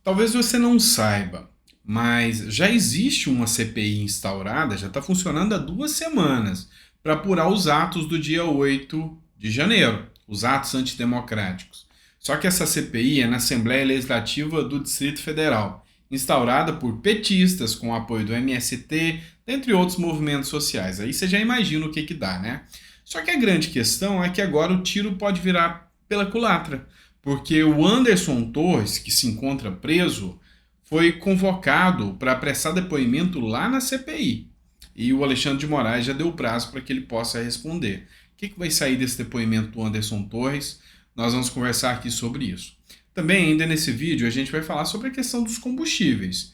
Talvez você não saiba, mas já existe uma CPI instaurada, já está funcionando há 2 semanas, para apurar os atos do dia 8 de janeiro, os atos antidemocráticos. Só que essa CPI é na Assembleia Legislativa do Distrito Federal, instaurada por petistas com o apoio do MST, dentre outros movimentos sociais. Aí você já imagina o que dá, né? Só que a grande questão é que agora o tiro pode virar pela culatra, porque o Anderson Torres, que se encontra preso, foi convocado para prestar depoimento lá na CPI. E o Alexandre de Moraes já deu prazo para que ele possa responder. O que vai sair desse depoimento do Anderson Torres? Nós vamos conversar aqui sobre isso. Também, ainda nesse vídeo, a gente vai falar sobre a questão dos combustíveis.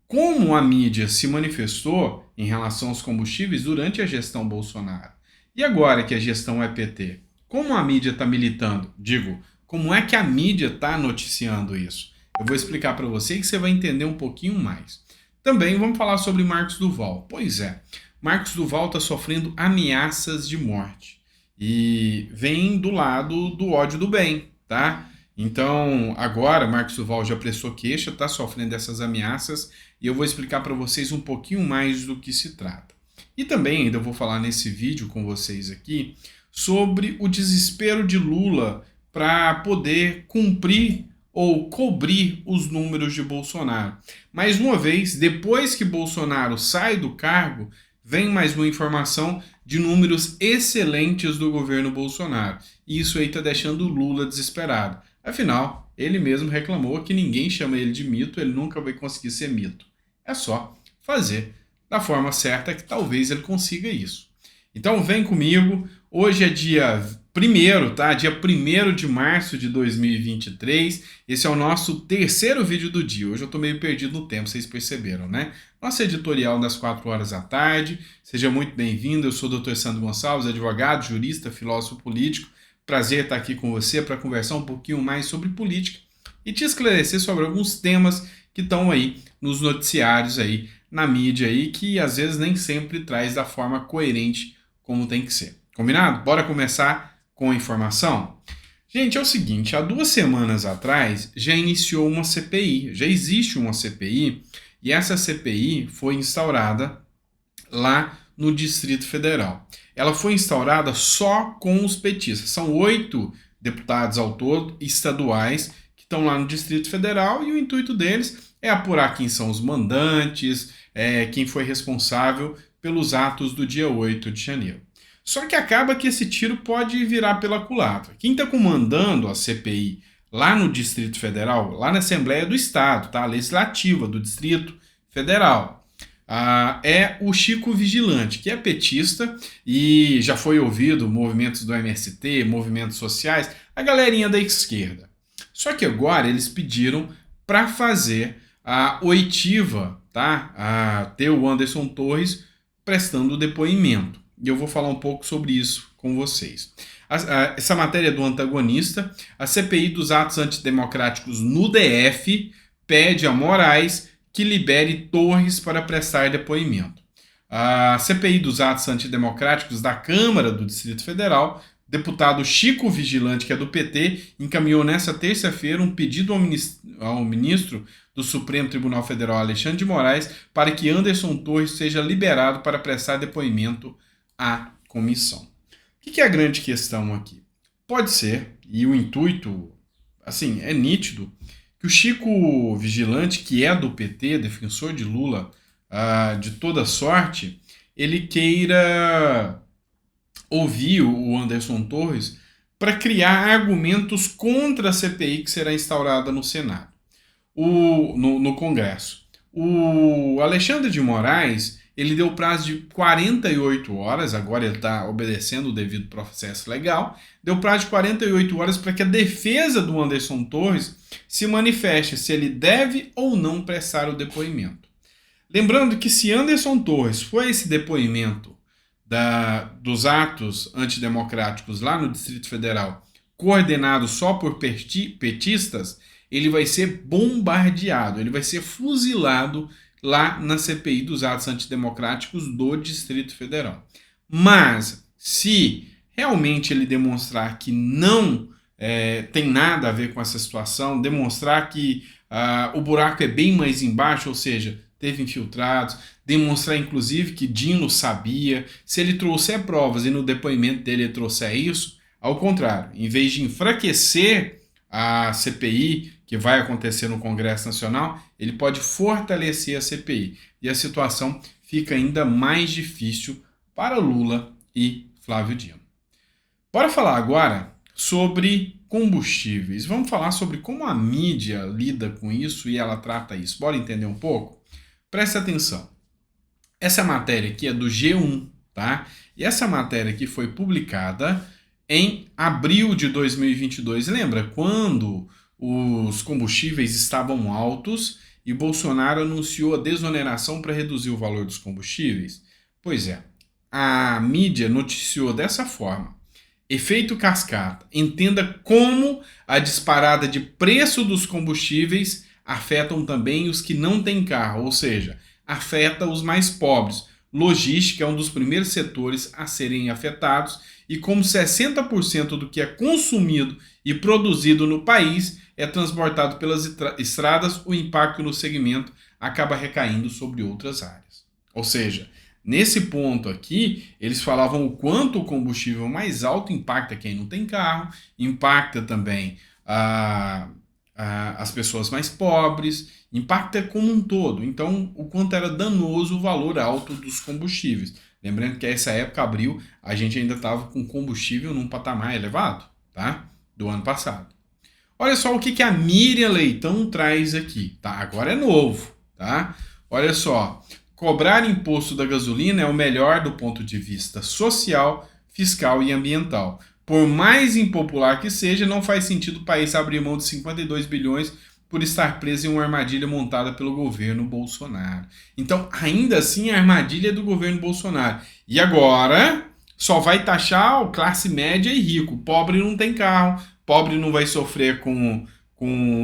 Como a mídia se manifestou em relação aos combustíveis durante a gestão Bolsonaro. E agora que a gestão é PT? Como a mídia está militando? Como é que a mídia está noticiando isso? Eu vou explicar para você que você vai entender um pouquinho mais. Também vamos falar sobre Marcos Duval. Pois é, Marcos Duval está sofrendo ameaças de morte. E vem do lado do ódio do bem, tá? Então, agora Marcos Duval já prestou queixa, está sofrendo essas ameaças e eu vou explicar para vocês um pouquinho mais do que se trata. E também ainda vou falar nesse vídeo com vocês aqui sobre o desespero de Lula para poder cumprir ou cobrir os números de Bolsonaro. Mais uma vez, depois que Bolsonaro sai do cargo, vem mais uma informação de números excelentes do governo Bolsonaro. E isso aí está deixando o Lula desesperado. Afinal, ele mesmo reclamou que ninguém chama ele de mito, ele nunca vai conseguir ser mito. É só fazer da forma certa que talvez ele consiga isso. Então vem comigo, hoje é dia 1º, tá? Dia 1º de março de 2023, esse é o nosso terceiro vídeo do dia. Hoje eu tô meio perdido no tempo, vocês perceberam, né? Nosso editorial das 4 horas da tarde, seja muito bem-vindo, eu sou o Dr. Sandro Gonçalves, advogado, jurista, filósofo político. Prazer estar aqui com você para conversar um pouquinho mais sobre política e te esclarecer sobre alguns temas que estão aí nos noticiários aí, na mídia aí, que às vezes nem sempre traz da forma coerente como tem que ser. Combinado? Bora começar com a informação? Gente, é o seguinte, há 2 semanas atrás já iniciou uma CPI, já existe uma CPI, e essa CPI foi instaurada lá no Distrito Federal. Ela foi instaurada só com os petistas. São 8 deputados ao todo, estaduais, que estão lá no Distrito Federal, e o intuito deles é apurar quem são os mandantes, quem foi responsável pelos atos do dia 8 de janeiro. Só que acaba que esse tiro pode virar pela culatra. Quem está comandando a CPI lá no Distrito Federal, lá na Assembleia do Estado, tá? Legislativa do Distrito Federal, é o Chico Vigilante, que é petista e já foi ouvido movimentos do MST, movimentos sociais, a galerinha da esquerda. Só que agora eles pediram para fazer a oitiva, tá? Ter o Anderson Torres prestando depoimento. E eu vou falar um pouco sobre isso com vocês. Essa matéria é do Antagonista. A CPI dos atos antidemocráticos no DF pede a Moraes que libere Torres para prestar depoimento. A CPI dos atos antidemocráticos da Câmara do Distrito Federal, deputado Chico Vigilante, que é do PT, encaminhou nesta terça-feira um pedido ao ministro do Supremo Tribunal Federal, Alexandre de Moraes, para que Anderson Torres seja liberado para prestar depoimento à comissão. O que é a grande questão aqui? Pode ser, e o intuito, assim, é nítido, que o Chico Vigilante, que é do PT, defensor de Lula de toda sorte, ele queira ouvir o Anderson Torres para criar argumentos contra a CPI que será instaurada no Senado, no Congresso. O Alexandre de Moraes, ele deu prazo de 48 horas, agora ele está obedecendo o devido processo legal, deu prazo de 48 horas para que a defesa do Anderson Torres se manifeste se ele deve ou não prestar o depoimento. Lembrando que se Anderson Torres for esse depoimento dos atos antidemocráticos lá no Distrito Federal, coordenado só por petistas, ele vai ser bombardeado, ele vai ser fuzilado lá na CPI dos atos antidemocráticos do Distrito Federal. Mas, se realmente ele demonstrar que não tem nada a ver com essa situação, demonstrar que o buraco é bem mais embaixo, ou seja, teve infiltrados, demonstrar inclusive que Dino sabia. Se ele trouxer provas e no depoimento dele ele trouxer isso, ao contrário, em vez de enfraquecer a CPI que vai acontecer no Congresso Nacional, ele pode fortalecer a CPI e a situação fica ainda mais difícil para Lula e Flávio Dino. Bora falar agora sobre combustíveis. Vamos falar sobre como a mídia lida com isso e ela trata isso. Bora entender um pouco? Presta atenção. Essa matéria aqui é do G1, tá? E essa matéria aqui foi publicada em abril de 2022. Lembra quando os combustíveis estavam altos e Bolsonaro anunciou a desoneração para reduzir o valor dos combustíveis? Pois é, a mídia noticiou dessa forma. Efeito cascata. Entenda como a disparada de preço dos combustíveis afetam também os que não têm carro, ou seja, afeta os mais pobres. Logística é um dos primeiros setores a serem afetados e como 60% do que é consumido e produzido no país é transportado pelas estradas, o impacto no segmento acaba recaindo sobre outras áreas. Ou seja, nesse ponto aqui, eles falavam o quanto o combustível mais alto impacta quem não tem carro, impacta também as pessoas mais pobres, impacta como um todo. Então, o quanto era danoso o valor alto dos combustíveis. Lembrando que essa época, abril, a gente ainda estava com combustível num patamar elevado, tá? Do ano passado. Olha só o que a Miriam Leitão traz aqui, tá? Agora é novo, tá? Olha só, cobrar imposto da gasolina é o melhor do ponto de vista social, fiscal e ambiental. Por mais impopular que seja, não faz sentido o país abrir mão de 52 bilhões por estar preso em uma armadilha montada pelo governo Bolsonaro. Então, ainda assim, a armadilha é do governo Bolsonaro. E agora, só vai taxar o classe média e rico. Pobre não tem carro, pobre não vai sofrer com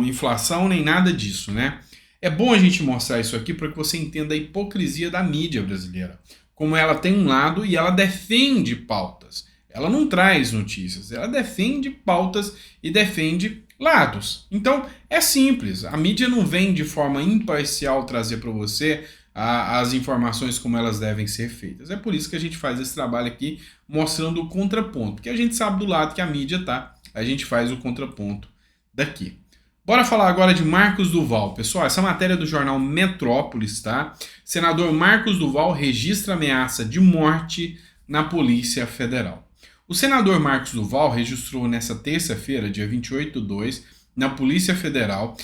inflação nem nada disso, né? É bom a gente mostrar isso aqui para que você entenda a hipocrisia da mídia brasileira. Como ela tem um lado e ela defende pautas. Ela não traz notícias, ela defende pautas e defende lados. Então, é simples. A mídia não vem de forma imparcial trazer para você as informações como elas devem ser feitas. É por isso que a gente faz esse trabalho aqui, mostrando o contraponto. Porque a gente sabe do lado que a mídia tá, a gente faz o contraponto daqui. Bora falar agora de Marcos Duval. Pessoal, essa matéria é do jornal Metrópolis, tá? Senador Marcos Duval registra ameaça de morte na Polícia Federal. O senador Marcos Duval registrou nessa terça-feira, dia 28/2, na Polícia Federal,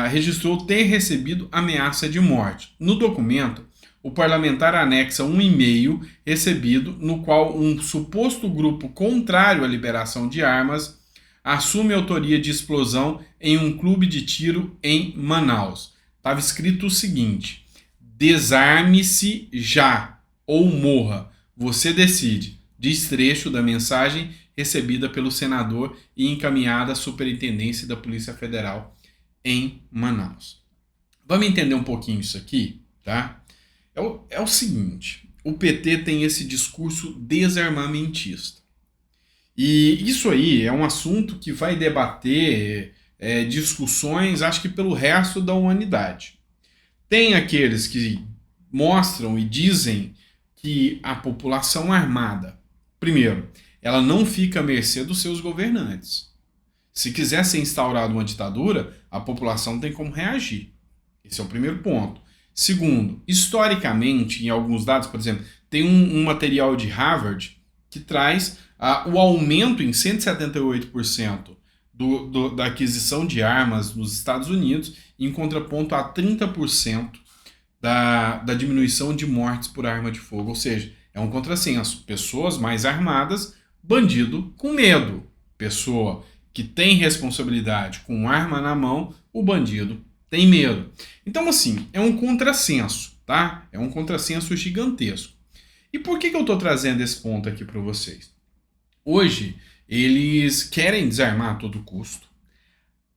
registrou ter recebido ameaça de morte. No documento, o parlamentar anexa um e-mail recebido no qual um suposto grupo contrário à liberação de armas assume a autoria de explosão em um clube de tiro em Manaus. Estava escrito o seguinte: desarme-se já ou morra, você decide. Diz trecho da mensagem recebida pelo senador e encaminhada à Superintendência da Polícia Federal em Manaus. Vamos entender um pouquinho isso aqui, tá? É o seguinte, o PT tem esse discurso desarmamentista. E isso aí é um assunto que vai debater discussões, acho que pelo resto da humanidade. Tem aqueles que mostram e dizem que a população armada, primeiro, ela não fica à mercê dos seus governantes. Se quiser ser instaurada uma ditadura, a população tem como reagir. Esse é o primeiro ponto. Segundo, historicamente, em alguns dados, por exemplo, tem um material de Harvard que traz o aumento em 178% da aquisição de armas nos Estados Unidos, em contraponto a 30% da diminuição de mortes por arma de fogo. Ou seja, é um contrassenso. Pessoas mais armadas, bandido com medo. Pessoa que tem responsabilidade com arma na mão, o bandido tem medo. Então, assim, é um contrassenso, tá? É um contrassenso gigantesco. E por que eu estou trazendo esse ponto aqui para vocês? Hoje, eles querem desarmar a todo custo.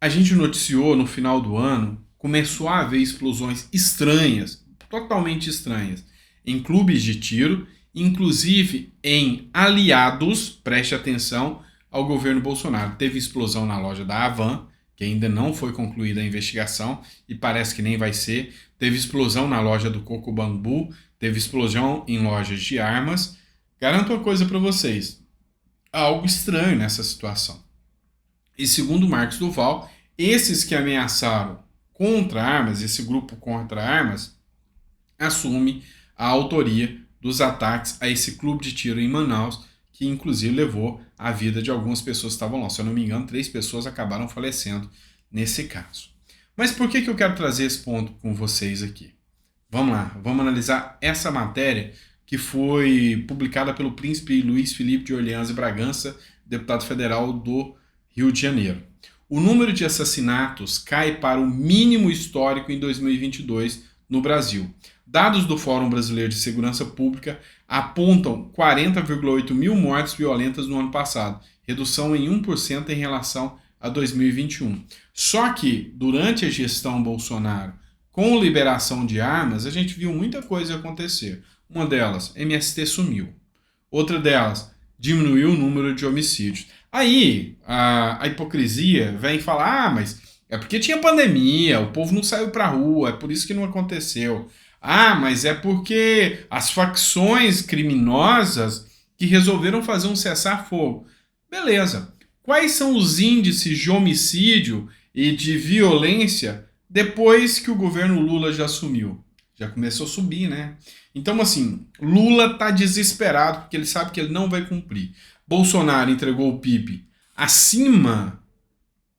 A gente noticiou no final do ano, começou a haver explosões estranhas, totalmente estranhas, em clubes de tiro, inclusive em aliados, preste atenção, ao governo Bolsonaro. Teve explosão na loja da Havan, que ainda não foi concluída a investigação e parece que nem vai ser. Teve explosão na loja do Coco Bambu, teve explosão em lojas de armas. Garanto uma coisa para vocês, há algo estranho nessa situação. E segundo Marcos Duval, esses que ameaçaram contra armas, esse grupo contra armas, assume a autoria dos ataques a esse clube de tiro em Manaus, que inclusive levou a vida de algumas pessoas que estavam lá. Se eu não me engano, 3 pessoas acabaram falecendo nesse caso. Mas por que eu quero trazer esse ponto com vocês aqui? Vamos lá, vamos analisar essa matéria que foi publicada pelo príncipe Luiz Felipe de Orleans e Bragança, deputado federal do Rio de Janeiro. O número de assassinatos cai para o mínimo histórico em 2022 no Brasil. Dados do Fórum Brasileiro de Segurança Pública apontam 40,8 mil mortes violentas no ano passado, redução em 1% em relação a 2021. Só que, durante a gestão Bolsonaro, com liberação de armas, a gente viu muita coisa acontecer. Uma delas, MST sumiu. Outra delas, diminuiu o número de homicídios. Aí, a hipocrisia vem falar, mas é porque tinha pandemia, o povo não saiu pra rua, é por isso que não aconteceu. Mas é porque as facções criminosas que resolveram fazer um cessar-fogo. Beleza. Quais são os índices de homicídio e de violência depois que o governo Lula já assumiu? Já começou a subir, né? Então, assim, Lula tá desesperado porque ele sabe que ele não vai cumprir. Bolsonaro entregou o PIB acima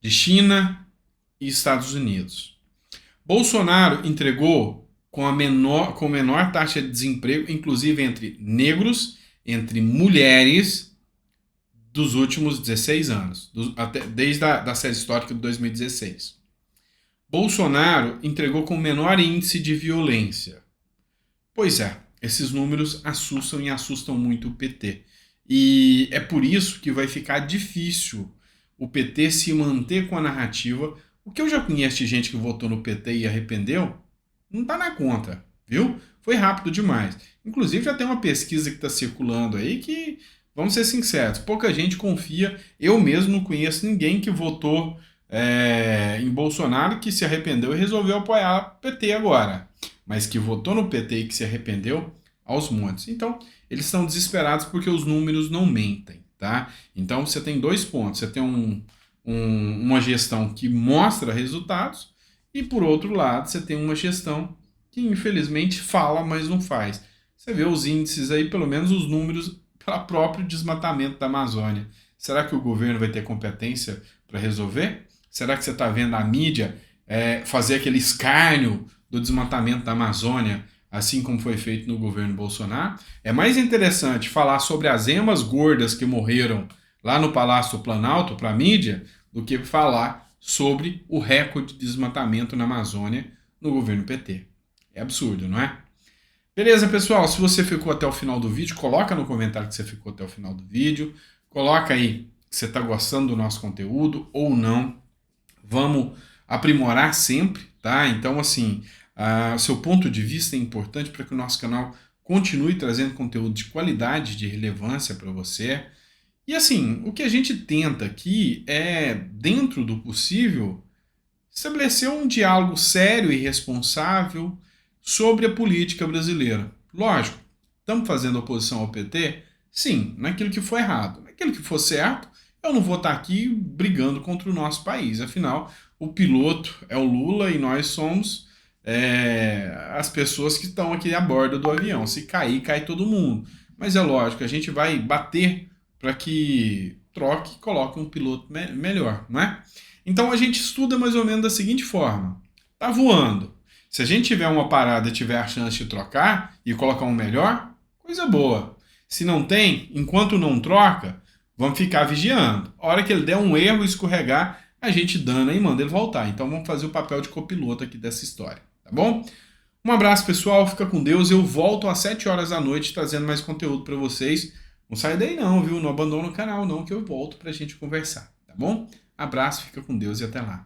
de China e Estados Unidos. Bolsonaro entregou com a menor taxa de desemprego, inclusive entre negros, entre mulheres, dos últimos 16 anos, desde a série histórica de 2016. Bolsonaro entregou com o menor índice de violência. Pois é, esses números assustam e assustam muito o PT. E é por isso que vai ficar difícil o PT se manter com a narrativa. O que eu já conheço de gente que votou no PT e arrependeu, não está na conta, viu? Foi rápido demais. Inclusive já tem uma pesquisa que está circulando aí que, vamos ser sinceros, pouca gente confia. Eu mesmo não conheço ninguém que votou em Bolsonaro que se arrependeu e resolveu apoiar o PT agora. Mas que votou no PT e que se arrependeu, aos montes. Então, eles estão desesperados porque os números não mentem, tá? Então, você tem 2 pontos. Você tem uma gestão que mostra resultados e, por outro lado, você tem uma gestão que, infelizmente, fala, mas não faz. Você vê os índices aí, pelo menos os números para o próprio desmatamento da Amazônia. Será que o governo vai ter competência para resolver? Será que você está vendo a mídia fazer aquele escárnio do desmatamento da Amazônia, assim como foi feito no governo Bolsonaro? É mais interessante falar sobre as emas gordas que morreram lá no Palácio do Planalto para a mídia do que falar sobre o recorde de desmatamento na Amazônia no governo PT. É absurdo, não é? Beleza, pessoal? Se você ficou até o final do vídeo, coloca no comentário que você ficou até o final do vídeo. Coloca aí que você está gostando do nosso conteúdo ou não. Vamos aprimorar sempre, tá? Então, assim, o seu ponto de vista é importante para que o nosso canal continue trazendo conteúdo de qualidade, de relevância para você. E assim, o que a gente tenta aqui é, dentro do possível, estabelecer um diálogo sério e responsável sobre a política brasileira. Lógico, estamos fazendo oposição ao PT? Sim, naquilo que foi errado. Naquilo que for certo, eu não vou estar aqui brigando contra o nosso país. Afinal, o piloto é o Lula e nós somos as pessoas que estão aqui a bordo do avião. Se cair, cai todo mundo. Mas é lógico, a gente vai bater para que troque e coloque um piloto melhor, não é? Então a gente estuda mais ou menos da seguinte forma. Tá voando. Se a gente tiver uma parada e tiver a chance de trocar e colocar um melhor, coisa boa. Se não tem, enquanto não troca, vamos ficar vigiando. A hora que ele der um erro e escorregar, a gente dana e manda ele voltar. Então vamos fazer o papel de copiloto aqui dessa história, tá bom? Um abraço, pessoal. Fica com Deus. Eu volto às 7 horas da noite trazendo mais conteúdo para vocês. Não sai daí não, viu? Não abandona o canal não, que eu volto pra gente conversar, tá bom? Abraço, fica com Deus e até lá.